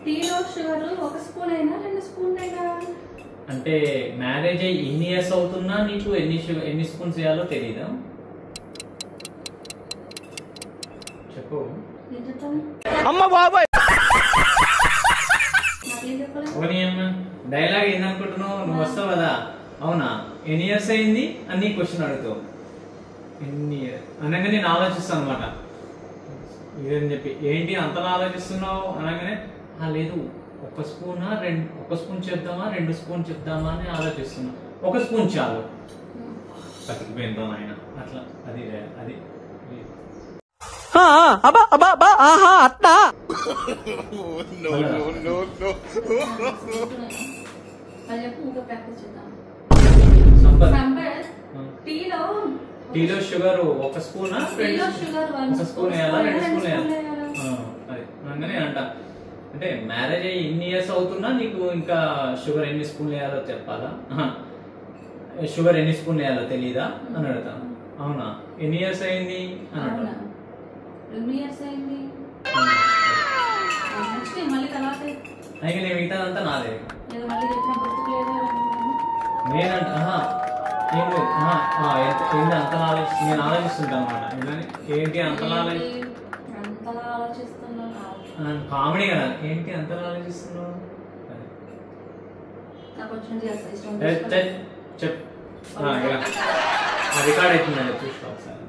టీలో షుగర్ ఒక స్పూన్ అయినా 2 స్పూన్లు అయినా అంటే మ్యారేజ్ అయ్యి ఎన్ని ఇయర్స్ అవుతున్నా నీకు ఎన్ని స్పూన్స్ వేయాలో తెలీదా? చెప్పు. అమ్మ బాబాయ్ డైలాగ్ ఏందనుకుంటున్నావు? నువ్వు వస్తావు కదా, అవునా ఎన్ని ఇయర్స్ అయింది అని క్వశ్చన్ అడుగుతావు. ఎన్ని ఇయర్స్ అనగానే నేను ఆలోచిస్తాను అనమాట. ఇదని చెప్పి ఏంటి అంతలా ఆలోచిస్తున్నావు అనగానే లేదు ఒక స్పూన్ చెప్దామా 2 స్పూన్ చెప్దామా అని ఆలోచిస్తున్నా. 1 స్పూన్ చాలు బతికిపోయిందో ఆయన అట్లా. అది అది టీలో షుగర్ 1 స్పూన్ 1 స్పూన్ వేయాలా 2 స్పూన్ వేయాలా? అది అనగానే అంట అంటే మ్యారేజ్ అయ్యి ఇన్ని ఇయర్స్ అవుతున్నా నీకు ఇంకా షుగర్ ఎన్ని స్పూన్లు వేయాలో చెప్పాలా? షుగర్ ఎన్ని స్పూన్లు వేయాలో తెలీదా అని అడుగుతాను. అవునా ఎన్ని ఇయర్స్ అయింది అని అంటాను. అయితే నేను మిగతాదంతా నాదే. నేనంట ఏంటి అంతలా నేను ఆలోచిస్తుంటాను అనమాట. ఏంటి అంతలా కామెడీ కదా, ఏంటి అంతలా ఆలోచిస్తున్నావు? చెప్ రికార్డ్ అవుతుందండి, చూసుకో ఒకసారి.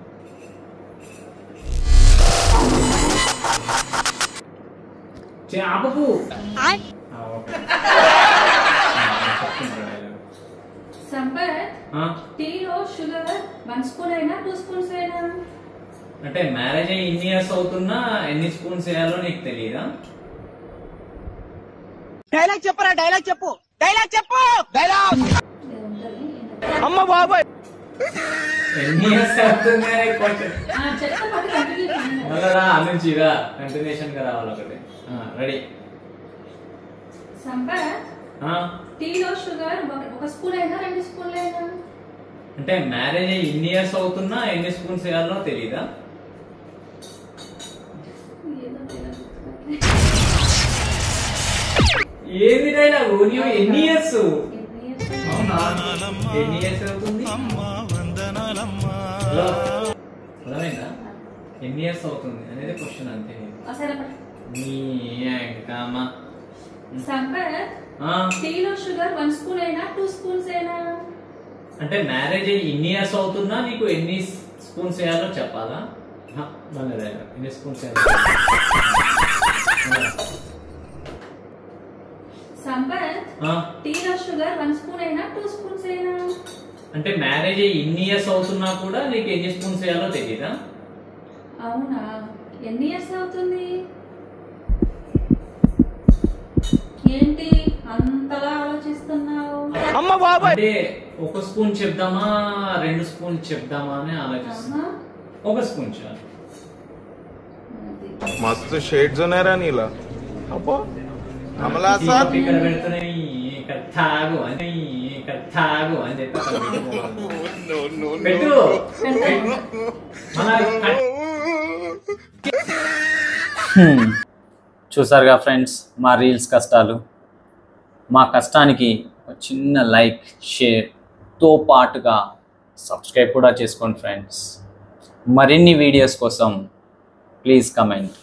ఆపకు. అంటే మ్యారేజ్ అయ్యి ఇన్ని ఇయర్స్ అవుతున్నా ఎన్ని స్పూన్స్ వేయాలో నీకు తెలియదా? డైలాగ్ చెప్పరా, డైలాగ్ చెప్పు, డైలాగ్ చెప్పు, డైలాగ్. అమ్మ బాబాయ్ ఎన్ని ఇయర్స్ అవుతుంది మళ్ళా అనుంచిగా కంటిన్యూషన్ గా రావాలి ఒకటి. రెడీ. టీలో షుగర్ 1 స్పూన్ అయినా 2 స్పూన్లు అయినా అంటే మ్యారేజ్ అయ్యి ఇన్ని ఇయర్స్ అవుతున్నా ఎన్ని స్పూన్స్ వేయాలో తెలీదా? ఏది డైలాగ్? నువ్వు ఎన్ని ఇయర్స్? అవునా ఎన్ని ఇయర్స్ అవుతుంది? అర్థమైందా? ఎన్ని ఇయర్స్ అవుతుంది అనేది క్వశ్చన్ అంతే. టీలో షుగర్ 1 స్పూన్ అయినా 2 స్పూన్స్ అయినా అంటే మ్యారేజ్ అయ్యి ఇన్ని ఇయర్స్ అవుతున్నా నీకు ఎన్ని స్పూన్స్ వేయాలో చెప్పాలా? ఎన్ని స్పూన్స్ వేయాలో టీలో షుగర్ 1 స్పూన్ అయినా 2 స్పూన్స్ అయినా అంటే మ్యారేజ్ అయ్యి ఇన్ని ఇయర్స్ అవుతున్నా కూడా నీకు ఎన్ని స్పూన్స్ వేయాలో తెలీదా? అవునా ఎన్ని ఇయర్స్ అవుతుంది? ఏంటి అంతలా ఆలోచిస్తున్నావు? అంటే 1 స్పూన్ చెప్దామా 2 స్పూన్ చెప్దామా అని ఆలోచిస్తున్నా. 1 స్పూన్ చాలు. మస్తు షేడ్స్ ఉన్నారా నీలా? అబ్బో అమలా సార్ ఇక్కడ పెడుతున్నాయి, ఇక్కడ తాగు అని చెప్పి పెట్టు. చూసారుగా ఫ్రెండ్స్ మా రీల్స్ కష్టాలు. మా కష్టానికి ఒక చిన్న లైక్ షేర్తో పాటుగా సబ్స్క్రైబ్ కూడా చేసుకోండి ఫ్రెండ్స్. మరిన్ని వీడియోస్ కోసం ప్లీజ్ కమెంట్.